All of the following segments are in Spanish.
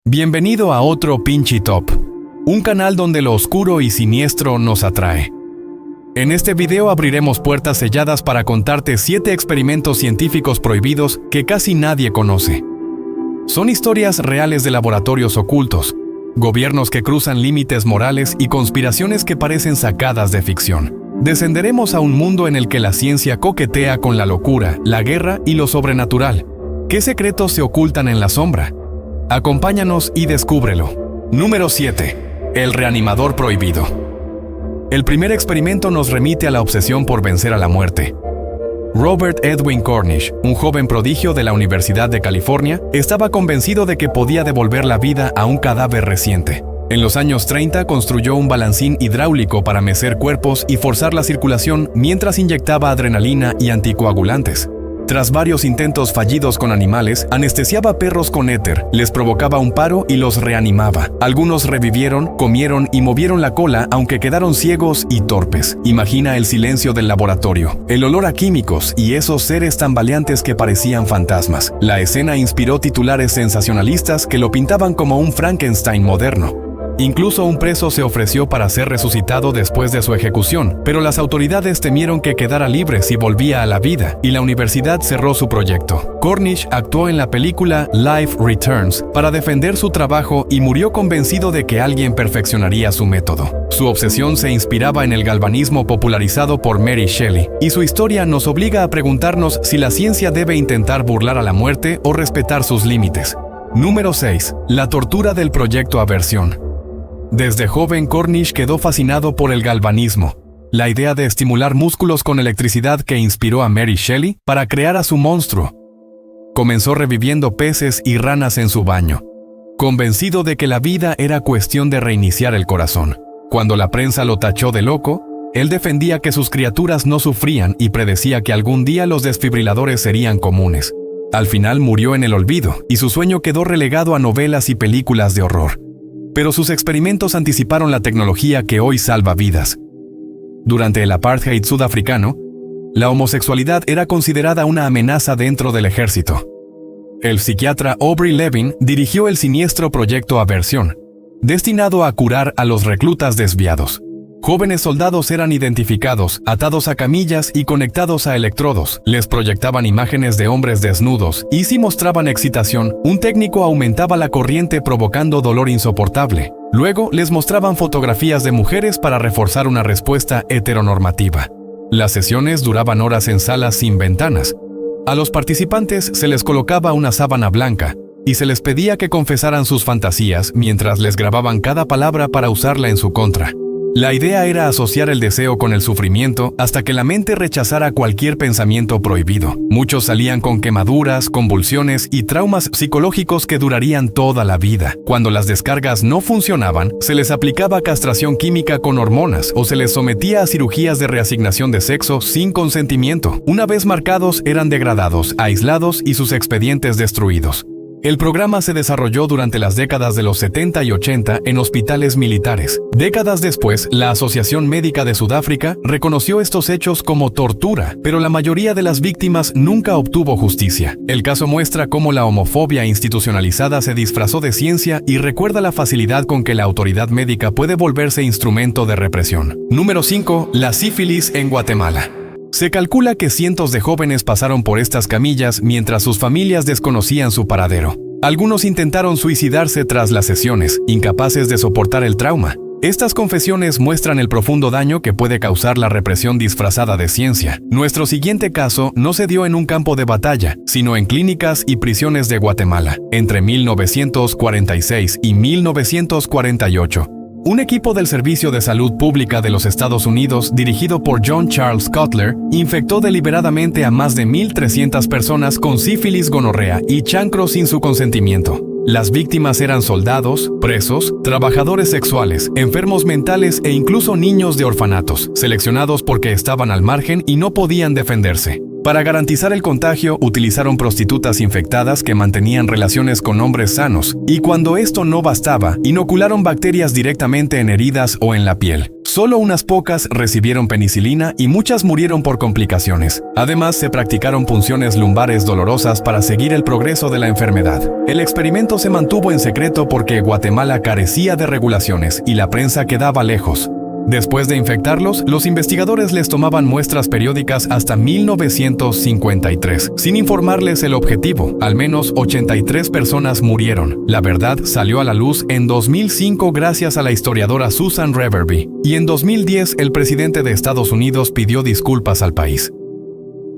Bienvenido a otro Pinchy Top, un canal donde lo oscuro y siniestro nos atrae. En este video abriremos puertas selladas para contarte 7 experimentos científicos prohibidos que casi nadie conoce. Son historias reales de laboratorios ocultos, gobiernos que cruzan límites morales y conspiraciones que parecen sacadas de ficción. Descenderemos a un mundo en el que la ciencia coquetea con la locura, la guerra y lo sobrenatural. ¿Qué secretos se ocultan en la sombra? Acompáñanos y descúbrelo. Número 7. El reanimador prohibido. El primer experimento nos remite a la obsesión por vencer a la muerte. Robert Edwin Cornish, un joven prodigio de la Universidad de California, estaba convencido de que podía devolver la vida a un cadáver reciente. En los años 30 construyó un balancín hidráulico para mecer cuerpos y forzar la circulación mientras inyectaba adrenalina y anticoagulantes. Tras varios intentos fallidos con animales, anestesiaba perros con éter, les provocaba un paro y los reanimaba. Algunos revivieron, comieron y movieron la cola, aunque quedaron ciegos y torpes. Imagina el silencio del laboratorio, el olor a químicos y esos seres tambaleantes que parecían fantasmas. La escena inspiró titulares sensacionalistas que lo pintaban como un Frankenstein moderno. Incluso un preso se ofreció para ser resucitado después de su ejecución, pero las autoridades temieron que quedara libre si volvía a la vida, y la universidad cerró su proyecto. Cornish actuó en la película Life Returns para defender su trabajo y murió convencido de que alguien perfeccionaría su método. Su obsesión se inspiraba en el galvanismo popularizado por Mary Shelley, y su historia nos obliga a preguntarnos si la ciencia debe intentar burlar a la muerte o respetar sus límites. Número 6. La tortura del proyecto Aversión. Desde joven, Cornish quedó fascinado por el galvanismo, la idea de estimular músculos con electricidad que inspiró a Mary Shelley para crear a su monstruo. Comenzó reviviendo peces y ranas en su baño, convencido de que la vida era cuestión de reiniciar el corazón. Cuando la prensa lo tachó de loco, él defendía que sus criaturas no sufrían y predecía que algún día los desfibriladores serían comunes. Al final murió en el olvido, y su sueño quedó relegado a novelas y películas de horror. Pero sus experimentos anticiparon la tecnología que hoy salva vidas. Durante el apartheid sudafricano, la homosexualidad era considerada una amenaza dentro del ejército. El psiquiatra Aubrey Levin dirigió el siniestro proyecto Aversión, destinado a curar a los reclutas desviados. Jóvenes soldados eran identificados, atados a camillas y conectados a electrodos. Les proyectaban imágenes de hombres desnudos y si mostraban excitación, un técnico aumentaba la corriente provocando dolor insoportable. Luego les mostraban fotografías de mujeres para reforzar una respuesta heteronormativa. Las sesiones duraban horas en salas sin ventanas. A los participantes se les colocaba una sábana blanca y se les pedía que confesaran sus fantasías mientras les grababan cada palabra para usarla en su contra. La idea era asociar el deseo con el sufrimiento hasta que la mente rechazara cualquier pensamiento prohibido. Muchos salían con quemaduras, convulsiones y traumas psicológicos que durarían toda la vida. Cuando las descargas no funcionaban, se les aplicaba castración química con hormonas o se les sometía a cirugías de reasignación de sexo sin consentimiento. Una vez marcados, eran degradados, aislados y sus expedientes destruidos. El programa se desarrolló durante las décadas de los 70 y 80 en hospitales militares. Décadas después, la Asociación Médica de Sudáfrica reconoció estos hechos como tortura, pero la mayoría de las víctimas nunca obtuvo justicia. El caso muestra cómo la homofobia institucionalizada se disfrazó de ciencia y recuerda la facilidad con que la autoridad médica puede volverse instrumento de represión. Número 5. La sífilis en Guatemala. Se calcula que cientos de jóvenes pasaron por estas camillas mientras sus familias desconocían su paradero. Algunos intentaron suicidarse tras las sesiones, incapaces de soportar el trauma. Estas confesiones muestran el profundo daño que puede causar la represión disfrazada de ciencia. Nuestro siguiente caso no se dio en un campo de batalla, sino en clínicas y prisiones de Guatemala. Entre 1946 y 1948, un equipo del Servicio de Salud Pública de los Estados Unidos, dirigido por John Charles Cutler, infectó deliberadamente a más de 1,300 personas con sífilis, gonorrea y chancro sin su consentimiento. Las víctimas eran soldados, presos, trabajadores sexuales, enfermos mentales e incluso niños de orfanatos, seleccionados porque estaban al margen y no podían defenderse. Para garantizar el contagio, utilizaron prostitutas infectadas que mantenían relaciones con hombres sanos, y cuando esto no bastaba, inocularon bacterias directamente en heridas o en la piel. Solo unas pocas recibieron penicilina y muchas murieron por complicaciones. Además, se practicaron punciones lumbares dolorosas para seguir el progreso de la enfermedad. El experimento se mantuvo en secreto porque Guatemala carecía de regulaciones y la prensa quedaba lejos. Después de infectarlos, los investigadores les tomaban muestras periódicas hasta 1953, sin informarles el objetivo. Al menos 83 personas murieron. La verdad salió a la luz en 2005 gracias a la historiadora Susan Reverby, y en 2010 el presidente de Estados Unidos pidió disculpas al país.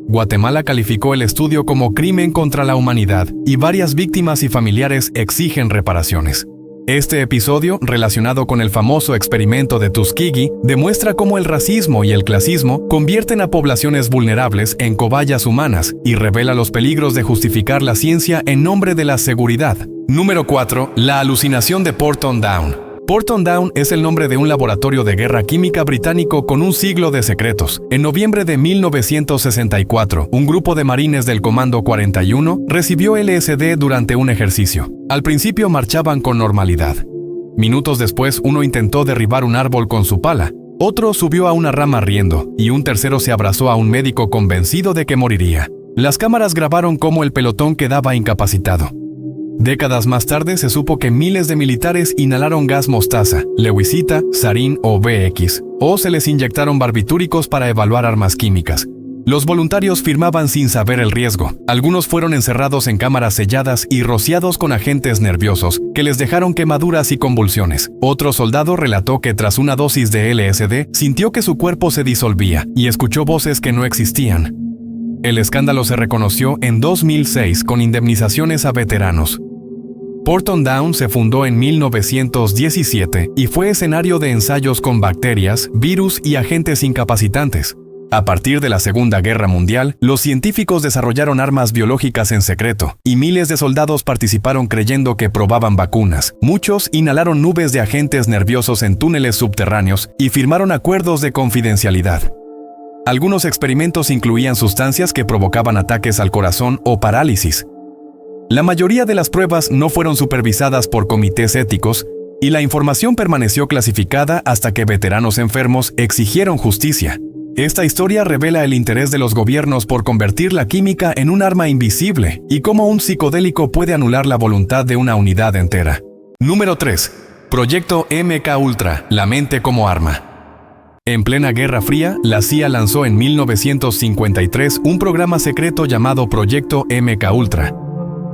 Guatemala calificó el estudio como crimen contra la humanidad y varias víctimas y familiares exigen reparaciones. Este episodio, relacionado con el famoso experimento de Tuskegee, demuestra cómo el racismo y el clasismo convierten a poblaciones vulnerables en cobayas humanas y revela los peligros de justificar la ciencia en nombre de la seguridad. Número 4. La alucinación de Porton Down. Porton Down es el nombre de un laboratorio de guerra química británico con un siglo de secretos. En noviembre de 1964, un grupo de marines del Comando 41 recibió LSD durante un ejercicio. Al principio marchaban con normalidad. Minutos después, uno intentó derribar un árbol con su pala, otro subió a una rama riendo, y un tercero se abrazó a un médico convencido de que moriría. Las cámaras grabaron cómo el pelotón quedaba incapacitado. Décadas más tarde se supo que miles de militares inhalaron gas mostaza, lewisita, sarín o VX, o se les inyectaron barbitúricos para evaluar armas químicas. Los voluntarios firmaban sin saber el riesgo. Algunos fueron encerrados en cámaras selladas y rociados con agentes nerviosos que les dejaron quemaduras y convulsiones. Otro soldado relató que tras una dosis de LSD sintió que su cuerpo se disolvía y escuchó voces que no existían. El escándalo se reconoció en 2006 con indemnizaciones a veteranos. Porton Down se fundó en 1917 y fue escenario de ensayos con bacterias, virus y agentes incapacitantes. A partir de la Segunda Guerra Mundial, los científicos desarrollaron armas biológicas en secreto, y miles de soldados participaron creyendo que probaban vacunas. Muchos inhalaron nubes de agentes nerviosos en túneles subterráneos y firmaron acuerdos de confidencialidad. Algunos experimentos incluían sustancias que provocaban ataques al corazón o parálisis. La mayoría de las pruebas no fueron supervisadas por comités éticos y la información permaneció clasificada hasta que veteranos enfermos exigieron justicia. Esta historia revela el interés de los gobiernos por convertir la química en un arma invisible y cómo un psicodélico puede anular la voluntad de una unidad entera. Número 3. Proyecto MKUltra, la mente como arma. En plena Guerra Fría, la CIA lanzó en 1953 un programa secreto llamado Proyecto MKUltra.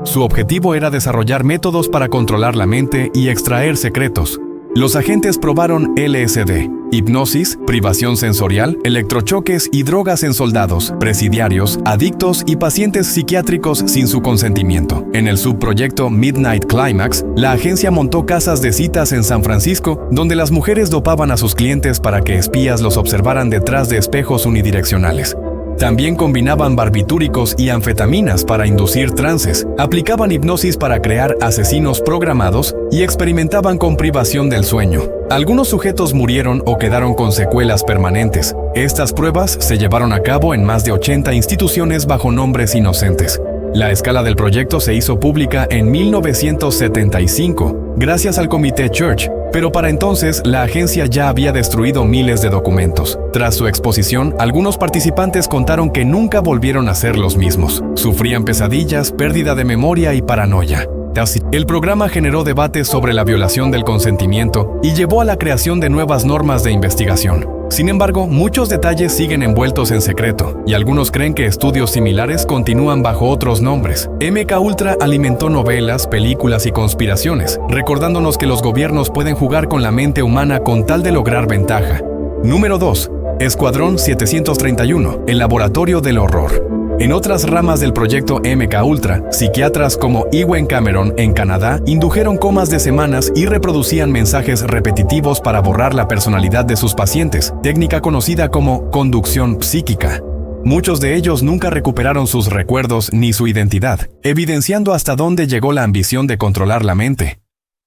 Su objetivo era desarrollar métodos para controlar la mente y extraer secretos. Los agentes probaron LSD, hipnosis, privación sensorial, electrochoques y drogas en soldados, presidiarios, adictos y pacientes psiquiátricos sin su consentimiento. En el subproyecto Midnight Climax, la agencia montó casas de citas en San Francisco, donde las mujeres dopaban a sus clientes para que espías los observaran detrás de espejos unidireccionales. También combinaban barbitúricos y anfetaminas para inducir trances, aplicaban hipnosis para crear asesinos programados y experimentaban con privación del sueño. Algunos sujetos murieron o quedaron con secuelas permanentes. Estas pruebas se llevaron a cabo en más de 80 instituciones bajo nombres inocentes. La escala del proyecto se hizo pública en 1975, gracias al Comité Church, pero para entonces la agencia ya había destruido miles de documentos. Tras su exposición, algunos participantes contaron que nunca volvieron a ser los mismos. Sufrían pesadillas, pérdida de memoria y paranoia. El programa generó debates sobre la violación del consentimiento y llevó a la creación de nuevas normas de investigación. Sin embargo, muchos detalles siguen envueltos en secreto, y algunos creen que estudios similares continúan bajo otros nombres. MKUltra alimentó novelas, películas y conspiraciones, recordándonos que los gobiernos pueden jugar con la mente humana con tal de lograr ventaja. Número 2. Escuadrón 731, el laboratorio del horror. En otras ramas del proyecto MKUltra, psiquiatras como Ewen Cameron en Canadá indujeron comas de semanas y reproducían mensajes repetitivos para borrar la personalidad de sus pacientes, técnica conocida como conducción psíquica. Muchos de ellos nunca recuperaron sus recuerdos ni su identidad, evidenciando hasta dónde llegó la ambición de controlar la mente.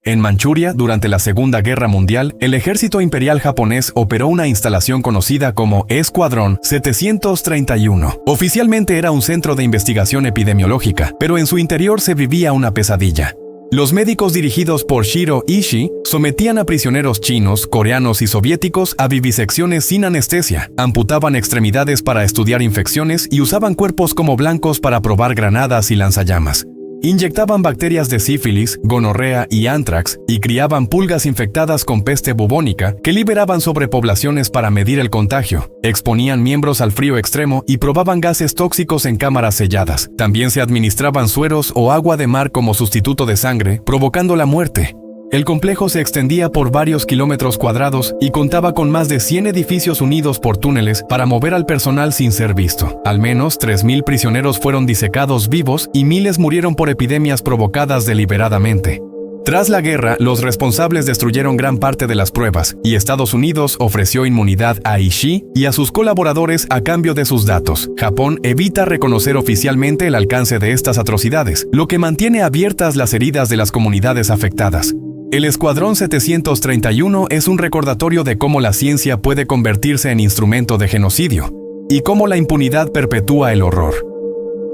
En Manchuria, durante la Segunda Guerra Mundial, el ejército imperial japonés operó una instalación conocida como Escuadrón 731. Oficialmente era un centro de investigación epidemiológica, pero en su interior se vivía una pesadilla. Los médicos dirigidos por Shiro Ishii sometían a prisioneros chinos, coreanos y soviéticos a vivisecciones sin anestesia, amputaban extremidades para estudiar infecciones y usaban cuerpos como blancos para probar granadas y lanzallamas. Inyectaban bacterias de sífilis, gonorrea y anthrax y criaban pulgas infectadas con peste bubónica que liberaban sobrepoblaciones para medir el contagio. Exponían miembros al frío extremo y probaban gases tóxicos en cámaras selladas. También se administraban sueros o agua de mar como sustituto de sangre, provocando la muerte. El complejo se extendía por varios kilómetros cuadrados y contaba con más de 100 edificios unidos por túneles para mover al personal sin ser visto. Al menos 3.000 prisioneros fueron disecados vivos y miles murieron por epidemias provocadas deliberadamente. Tras la guerra, los responsables destruyeron gran parte de las pruebas y Estados Unidos ofreció inmunidad a Ishii y a sus colaboradores a cambio de sus datos. Japón evita reconocer oficialmente el alcance de estas atrocidades, lo que mantiene abiertas las heridas de las comunidades afectadas. El Escuadrón 731 es un recordatorio de cómo la ciencia puede convertirse en instrumento de genocidio y cómo la impunidad perpetúa el horror.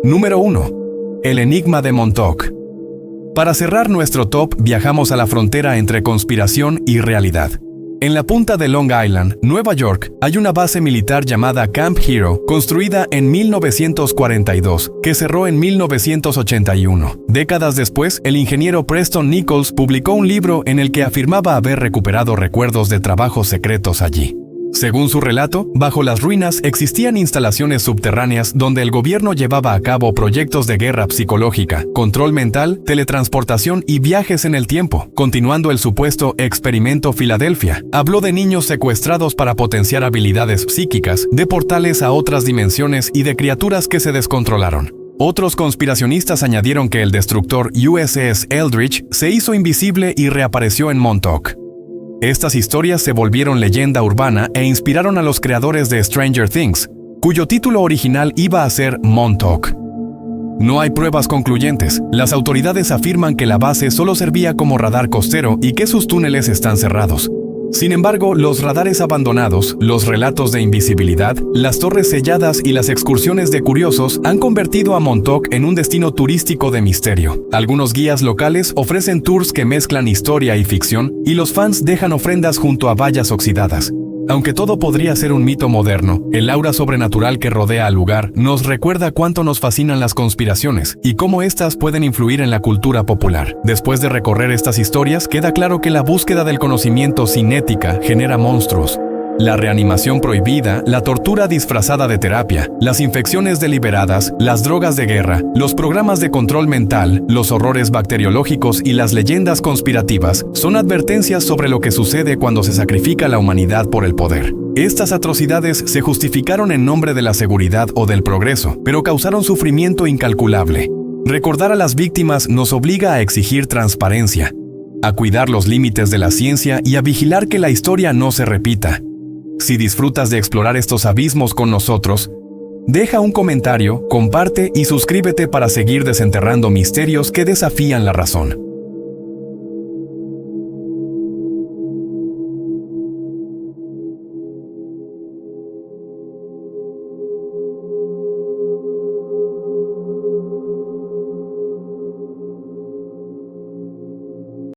Número 1. El enigma de Montauk. Para cerrar nuestro top, viajamos a la frontera entre conspiración y realidad. En la punta de Long Island, Nueva York, hay una base militar llamada Camp Hero, construida en 1942, que cerró en 1981. Décadas después, el ingeniero Preston Nichols publicó un libro en el que afirmaba haber recuperado recuerdos de trabajos secretos allí. Según su relato, bajo las ruinas existían instalaciones subterráneas donde el gobierno llevaba a cabo proyectos de guerra psicológica, control mental, teletransportación y viajes en el tiempo. Continuando el supuesto experimento Filadelfia, habló de niños secuestrados para potenciar habilidades psíquicas, de portales a otras dimensiones y de criaturas que se descontrolaron. Otros conspiracionistas añadieron que el destructor USS Eldridge se hizo invisible y reapareció en Montauk. Estas historias se volvieron leyenda urbana e inspiraron a los creadores de Stranger Things, cuyo título original iba a ser Montauk. No hay pruebas concluyentes. Las autoridades afirman que la base solo servía como radar costero y que sus túneles están cerrados. Sin embargo, los radares abandonados, los relatos de invisibilidad, las torres selladas y las excursiones de curiosos han convertido a Montauk en un destino turístico de misterio. Algunos guías locales ofrecen tours que mezclan historia y ficción, y los fans dejan ofrendas junto a vallas oxidadas. Aunque todo podría ser un mito moderno, el aura sobrenatural que rodea al lugar nos recuerda cuánto nos fascinan las conspiraciones y cómo éstas pueden influir en la cultura popular. Después de recorrer estas historias, queda claro que la búsqueda del conocimiento sin ética genera monstruos. La reanimación prohibida, la tortura disfrazada de terapia, las infecciones deliberadas, las drogas de guerra, los programas de control mental, los horrores bacteriológicos y las leyendas conspirativas son advertencias sobre lo que sucede cuando se sacrifica a la humanidad por el poder. Estas atrocidades se justificaron en nombre de la seguridad o del progreso, pero causaron sufrimiento incalculable. Recordar a las víctimas nos obliga a exigir transparencia, a cuidar los límites de la ciencia y a vigilar que la historia no se repita. Si disfrutas de explorar estos abismos con nosotros, deja un comentario, comparte y suscríbete para seguir desenterrando misterios que desafían la razón.